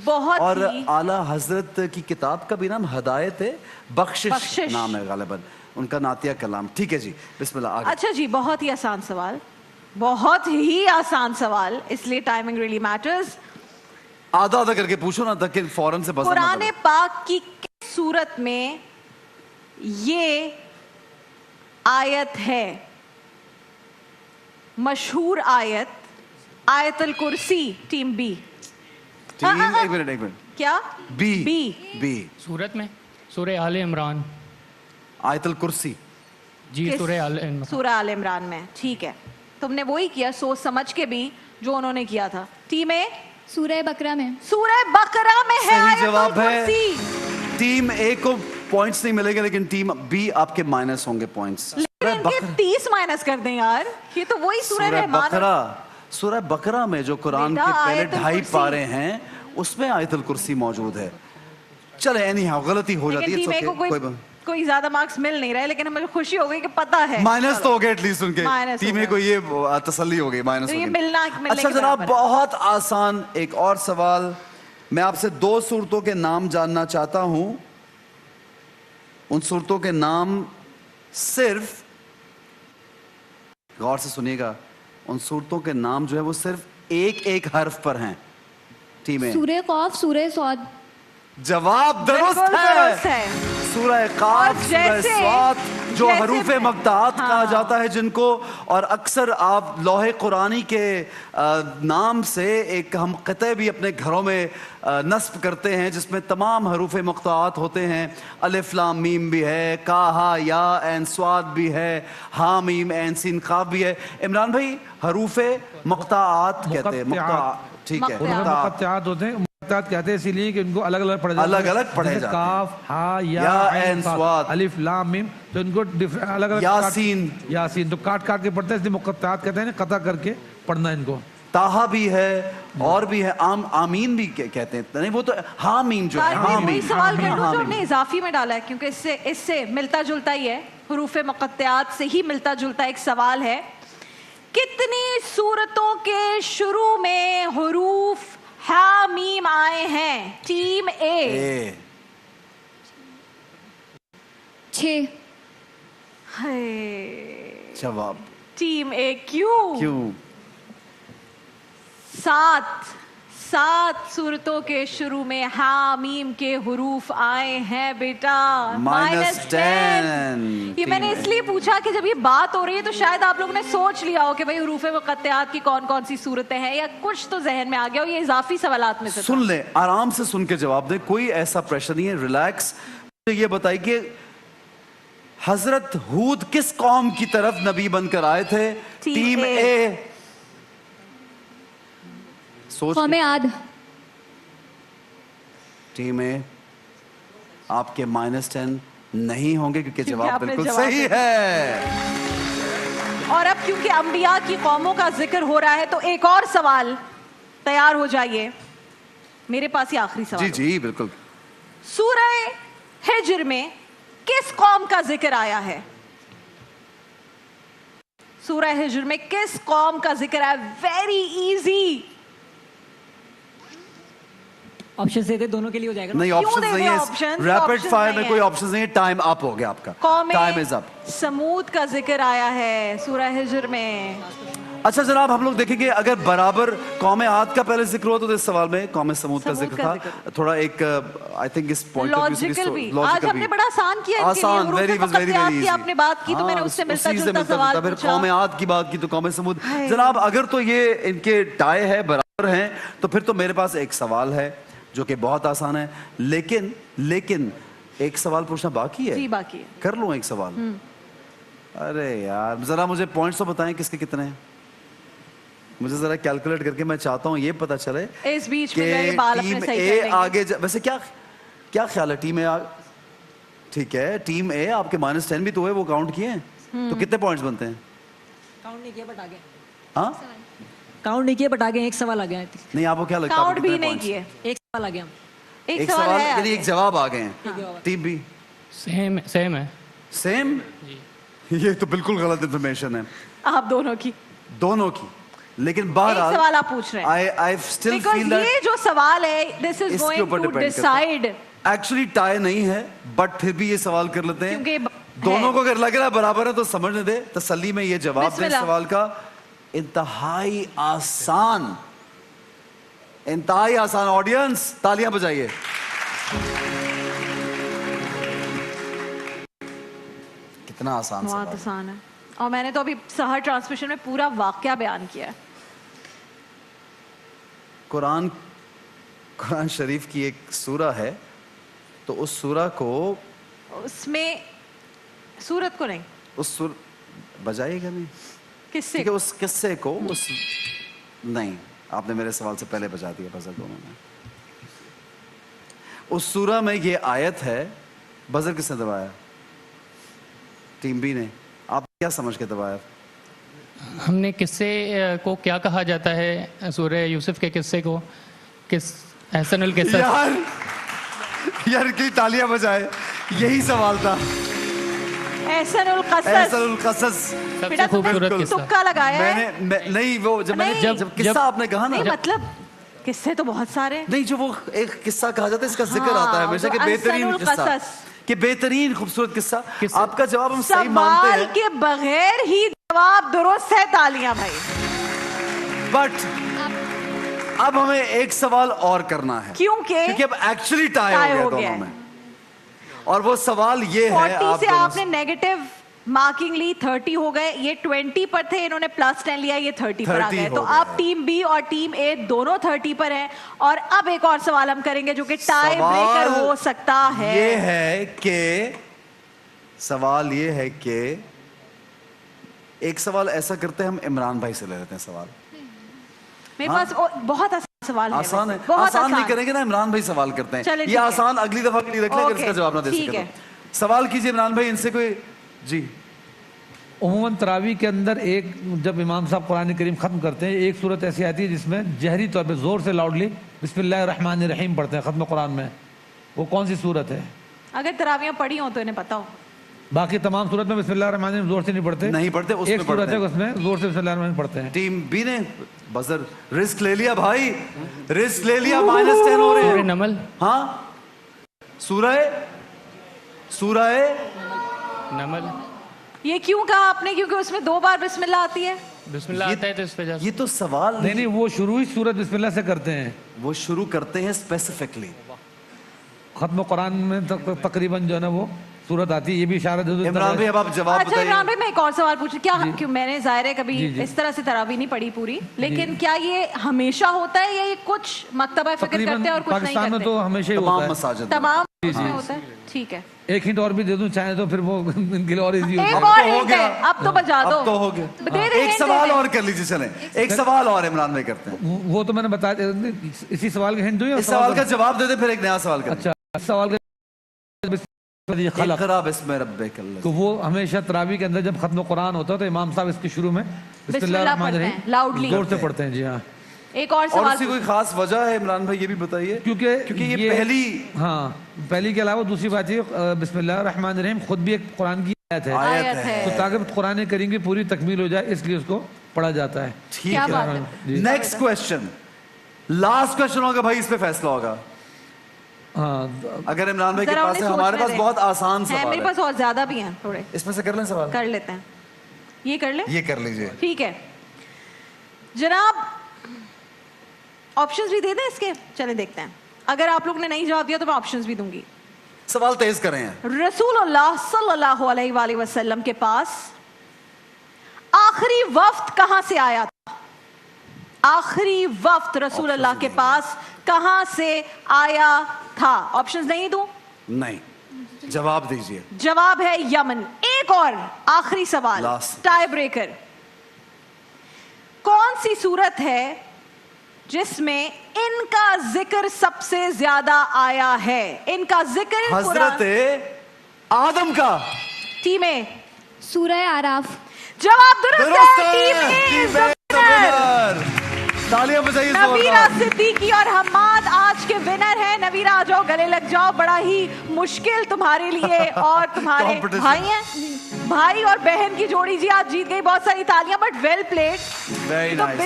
بہت اور ہی اعلیٰ حضرت کی کتاب کا بھی نام ہدایت بخشش نام ہے غالباً ان کا نعتیہ کلام. ٹھیک ہے جی, بسم اللہ آگے. اچھا جی, بہت ہی آسان سوال, بہت ہی آسان سوال, اس لیے ٹائمنگ ریلی میٹرز. آدھا آدھا کر کے پوچھو نا تاکہ فوراً سے بزر نہ قرآن پڑے. پاک کی کس صورت میں یہ آیت ہے؟ مشہور آیت آیت الکرسی. Team B. ٹیم ایک منٹ کیا بی بی بی سورت میں سورہ آل عمران. آیت الکرسی. جی سورہ آل عمران. سورہ آل عمران میں. ٹھیک ہے, تم نے وہی کیا سوچ سمجھ کے بھی جو انہوں نے کیا تھا. ٹیم اے سورہ بقرہ میں. سورہ بقرہ میں ہے صحیح آیت جواب ہے. الکرسی. ٹیم اے کو پوائنٹس نہیں ملے گا لیکن ٹیم بی آپ کے مائنس ہوں گے پوائنٹس. لیکن ان کے 30 مائنس کر دیں یار, یہ تو وہی سورہ رحمان. سورہ بقرہ میں جو قرآن کے بیٹا پہلے آیت 2.5 الکرسی. پارے ہیں اس میں آیت الکرسی موجود ہے. چلے اینی ہاؤ غلطی ہو جاتی لیکن ہے. ٹیم اے کو کوئی زیادہ مارکس مل نہیں رہے, لیکن ہمیں خوشی ہو گئی کہ پتہ ہے مائنس تو ہو گئے ایٹ لیسٹ ان کے. مائنس ٹیم اے کو یہ تسلی ہو گئی مائنس تو ہو یہ گئی. ملنے اچھا کے جناب, برابر. بہت آسان ایک اور سوال. میں آپ سے 2 صورتوں کے نام جاننا چاہتا ہوں. ان صورتوں کے نام صرف غور سے سنیے گا, ان صورتوں کے نام جو ہے وہ صرف ایک حرف پر ہیں. ٹیم اے سورہ قاف, سورہ صاد. جواب درست ہے. سورہ قاف, سورہ صاد جو حروف مقطعات کہا جاتا ہے جن کو, اور اکثر آپ لوح قرآنی کے نام سے ایک ہم قطعے بھی اپنے گھروں میں نصب کرتے ہیں جس میں تمام حروف مقطعات ہوتے ہیں. الف لام میم بھی ہے, کا ہا یا عین صاد بھی ہے, ہا میم عین سین قاف بھی ہے. عمران بھائی حروف مقطعات کہتے ہیں. ٹھیک ہے, مقطعات ہوتے ہیں. مقطعات کہتے ہیں اسی لیے کہ ان کو الگ الگ پڑھے جاتے ہیں. الگ الگ پڑھے جاتے ہیں. کاف, ہا یا عین صاد, الف لام میم, تو ان کو الگ الگ. یاسین, یاسین تو کاٹ کاٹ کے پڑھتے ہیں, اس لیے مقطعات کہتے ہیں, قطع کر کے پڑھنا ان کو. تاہا بھی ہے اور بھی ہے, آمین بھی کہتے ہیں. نہیں وہ تو حامیم جو ہے. وہی سوال کر لوں جو ہم نے اضافی میں ڈالا ہے, کیونکہ اس سے ملتا جلتا ہی ہے, حروف مقطعات سے ہی ملتا جلتا ایک سوال ہے. کتنی سورتوں کے شروع میں حروف ہا میم آئے ہیں؟ ٹیم اے 6. جواب ٹیم اے کیوں 7 سورتوں کے شروع میں ہا میم کے حروف آئے ہیں بیٹا. -10. یہ میں نے اس لیے پوچھا کہ جب یہ بات ہو رہی ہے تو شاید آپ لوگوں نے سوچ لیا ہو کہ بھئی حروف مقطعات کی کون کون سی صورتیں ہیں, یا کچھ تو ذہن میں آ گیا ہو. یہ اضافی سوالات میں سے سن لیں, آرام سے سن کے جواب دیں, کوئی ایسا پریشر نہیں ہے, ریلیکس. یہ بتائی کہ حضرت ہود کس قوم کی طرف نبی بن کر آئے تھے؟ ٹیم اے قوم عاد. ٹیم اے آپ کے -10 نہیں ہوں گے کیونکہ جواب بالکل صحیح ہے. اور اب کیونکہ انبیاء کی قوموں کا ذکر ہو رہا ہے تو ایک اور سوال, تیار ہو جائیے. میرے پاس یہ آخری سوال. جی بالکل. سورہ ہجر میں کس قوم کا ذکر آیا ہے؟ سورہ ہجر میں کس قوم کا ذکر ہے؟ Very easy. آپشن دے دے, دونوں کے لیے ہو جائے گا. نہیں آپشن نہیں ہے, ریپڈ فائر میں کوئی آپشن نہیں ہے. ٹائم اپ ہو گیا آپ کا. ٹائم از اپ. سمود کا ذکر آیا ہے سورہ ہجر میں. اچھا جناب, ہم لوگ دیکھیں گے اگر برابر قوم عاد کا پہلے ذکر ہوا تو اس سوال میں قوم سمود کا ذکر تھا. تھوڑا ایک آئی تھنک اس پوائنٹ لاجیکل بھی. آج ہم نے بڑا آسان کیا, آسان, ویری ایزی. آپ نے بات کی تو میں نے اس سے ملتا جلتا سوال پھر پوچھا. قوم عاد کی بات کی تو قوم سمود. جناب اگر تو یہ ان کے ٹائی ہے, برابر ہیں, تو پھر تو میرے پاس ایک سوال ہے جو کہ بہت آسان ہے, لیکن ایک سوال پوچھنا باقی ہے. جی باقی ہے. کر لوں ایک سوال. ارے یار ذرا مجھے پوائنٹس تو بتائیں کس کے کتنے ہیں, مجھے ذرا کیلکولیٹ کر کے میں چاہتا ہوں یہ پتا چلے اس بیچ میں ٹیم اے آگے. ویسے کیا خیال ہے ٹیم اے ٹھیک ہے, ٹیم اے آپ کے -10 بھی تو ہے, وہ کاؤنٹ کیے ہیں تو کتنے پوائنٹس بنتے ہیں؟ کاؤنٹ نہیں کیا بٹ آگے. ہاں کاؤنٹ نہیں کیا بٹ آگے ایک سوال آ گیا. نہیں آپ کو کیا لگتا ہے کاؤنٹ بھی نہیں کیے, ایک سوال آ گیا. ایک سوال یعنی ایک جواب آ گئے ہیں. ٹیم بی سیم ہے. سیم, یہ تو بالکل غلط انفارمیشن ہے آپ دونوں کی. लेकिन एक बहरहाल सवाल आप पूछ रहे हैं I still Because feel that ये जो सवाल है this is इसके going ऊपर to depend करता है। decide एक्चुअली टाई नहीं है, बट फिर भी ये सवाल कर लेते हैं क्योंकि दोनों है। को अगर लग रहा है बराबर है तो समझने दे, तसल्ली में ये जवाब दे बिस्मिल्लाह। सवाल का। इंतहाई आसान, इंतहाई आसान। ऑडियंस तालियां बजाइए। कितना आसान बहुत सवाल। आसान है और मैंने तो अभी सहर ट्रांसमिशन में पूरा वाक्या बयान किया है। कुरान शरीफ की एक सूरा है, तो उस सूरा को, उसमें सूरत को नहीं, उस सूर बजाइएगा नहीं, किससे ठीक है, उस किस्से को, उस नहीं, आपने मेरे सवाल से पहले बजा दिया बजर दोनों ने। उस सूरा में ये आयत है, बजर किसने दबाया? टीम बी ने। आप क्या समझ के दबाया? हमने किस्से को क्या कहा जाता है सूरह यूसुफ के किस्से को? किस एहसनुल किस्सा? यार की तालियां बजाए, यही सवाल था। एहसनुल क़सस। एहसनुल क़सस सबसे खूबसूरत किस्सा। तुक्का लगाया है। नहीं वो जब मैंने नहीं। जब किस्सा आपने कहा ना, नहीं मतलब किस्से तो बहुत सारे हैं। नहीं जो वो एक किस्सा कहा जाता है, इसका जिक्र हाँ, आता है हमेशा कि तो बेहतरीन अहसनुल किस्सा, क़सस। कि बेहतरीन खूबसूरत किस्सा। किस्सा। आपका जवाब हम सही मानते सवाल हैं, के बगैर ही जवाब दुरुस्त है, तालियां भाई। बट अब हमें एक सवाल और करना है, क्योंकि अब एक्चुअली टाई हो गया दोनों में। और वो सवाल ये है, 40 से दोनों आपने नेगेटिव मार्किंग ली, 30 हो गए। ये 20 पर थे, इन्होंने +10 लिया, ये 30 पर आ 30 गए। हो तो गए। आप टीम बी और टीम ए दोनों 30 पर हैं। और अब एक और सवाल हम करेंगे जो कि टाई ब्रेकर सवाल हो सकता है। ये है कि सवाल ये है कि एक सवाल ऐसा करते हैं, हम इमरान भाई से ले लेते हैं सवाल। मेरे पास बहुत आसान सवाल है। आसान है, वैसे, बहुत आसान नहीं करेंगे ना, इमरान भाई सवाल करते हैं। चलें, ये ठीक है। आसान अगली दफा के लिए रख लेंगे, अगर ओके, इसका जवाब ना दे ठीक सके है। तो। सवाल कीजिए इमरान भाई इनसे कोई। जी। उम्मन तरावी के अंदर एक जब इमाम साहब कुरान करीम ख़त्म करते हैं, एक सूरत ऐसी आती है जिसमें जहरी तौर पे ज़ोर से लाउडली बिस्मिल्लाहिर्रहमानिर्रहीम पढ़ते हैं ख़त्म कुरान में। वो कौन सी सूरत है? अगर तरावियां पढ़ी हो तो इन्हें पता हो। बाकी तमाम सूरत में बिस्मिल्लाहिर्रहमानिर्रहीम ज़ोर से नहीं पढ़ते, नहीं पढ़ते, उसमें एक सूरत पढ़ते है हैं। उसमें ज़ोर से बिस्मिल्लाहिर्रहमानिर्रहीम पढ़ते हैं। टीम बी ने बजर रिस्क ले लिया भाई, रिस्क ले लिया। -10 हो रहे सूरह हैं। नमल। हाँ, सूरह नमल। ये क्यों कहा आपने? क्योंकि उसमें 2 बार बिस्मिल्लाह आती है। बिस्मिल्लाह आता है तो इस वजह से। ये तो सवाल नहीं, वो शुरू ही सूरत बिस्मिल्लाह से करते हैं। वो शुरू करते हैं स्पेसिफिकली। ख़त्म कुरान में तकरीबन जो है ना वो सूरत आती है। ये भी इशारा दे दो। इमरान भाई अब आप जवाब अच्छा इमरान बताइए। भाई, मैं एक और सवाल पूछूं क्या? क्यों मैंने ज़ाहिर है कभी इस तरह से तरावी नहीं पढ़ी पूरी, लेकिन क्या ये हमेशा होता है या ये कुछ मकतबा फिक्र तकरीबन करते हैं और कुछ नहीं पाकिस्तान में करते? तो हमेशा ही होता तमाम है। मसाजिद में। तमाम में होता है। ठीक है, एक हिंट और भी दे दूं चाहे तो, फिर वो इनके लिए और इजी हो एक जाए। और तो हो hint गया। है, अब तो बजा दो। अब तो हो गया। दे दे, एक hint सवाल दे दे। और कर लीजिए, चलें एक सवाल और इमरान भाई करते हैं। वो तो मैंने बता दिया, इसी सवाल का हिंट दूं या इस सवाल का जवाब दे दे, फिर एक नया सवाल करें। अच्छा, इस सवाल का खलक, इक़रा बिस्मि रब्बिकल तो वो हमेशा तरावी के अंदर जब खत्म कुरान होता है तो इमाम साहब इसके शुरू में बिस्मिल्लाह लाउडली जोर से पढ़ते हैं। जी हाँ। एक और और सवाल उसकी कोई खास वजह है इमरान भाई, ये भी बताइए। क्योंकि ये पहली, हाँ, पहली के अलावा दूसरी बात ये बिस्मिल्लाहिर्रहमानिर्रहीम खुद भी एक कुरान की आयत है। आयत है। तो ताकि कुरान करीम की पूरी तकमील हो जाए इसलिए उसको पढ़ा जाता है। ठीक क्या बात है। है। नेक्स्ट क्वेश्चन, लास्ट क्वेश्चन होगा भाई, इस पे फैसला होगा। हाँ, अगर इमरान भाई के जरा पास है, उन्हें हमारे सोचने पास दे। बहुत आसान है, सवाल मेरे है। पास और ज्यादा भी हैं थोड़े, इसमें से कर लें सवाल, कर लेते हैं। ये कर ले, ये कर लीजिए। ठीक है जनाब। ऑप्शंस भी दे दें इसके, चलें देखते हैं। अगर आप लोग ने नहीं जवाब दिया तो मैं ऑप्शंस भी दूंगी। सवाल तेज करें। रसूलुल्लाह सल्लल्लाहु अलैहि वसल्लम के पास आखिरी वफ्त कहां से आया था? आखिरी वफ्त रसूलुल्लाह के पास कहां से आया था? ऑप्शंस नहीं दूं? नहीं, जवाब दीजिए। जवाब है यमन। एक और आखिरी सवाल, Last. Tie breaker. कौन सी सूरत है जिसमें इनका जिक्र सबसे ज्यादा आया है? इनका जिक्र हजरत आदम का। टीम ए सूरह आराफ। जवाब दुरुस्त दुरुस्त है। टीम है। A team is a the is the winner। winner। तालियां बजाइए नवीरा जोरदार। सिद्दीकी और हम्माद आज के विनर हैं। नवीरा आ जाओ, गले लग जाओ। बड़ा ही मुश्किल तुम्हारे लिए और तुम्हारे Competition। भाई हैं, भाई और बहन की जोड़ी जी आज जीत गई। बहुत सारी तालियां, but well played. Very nice।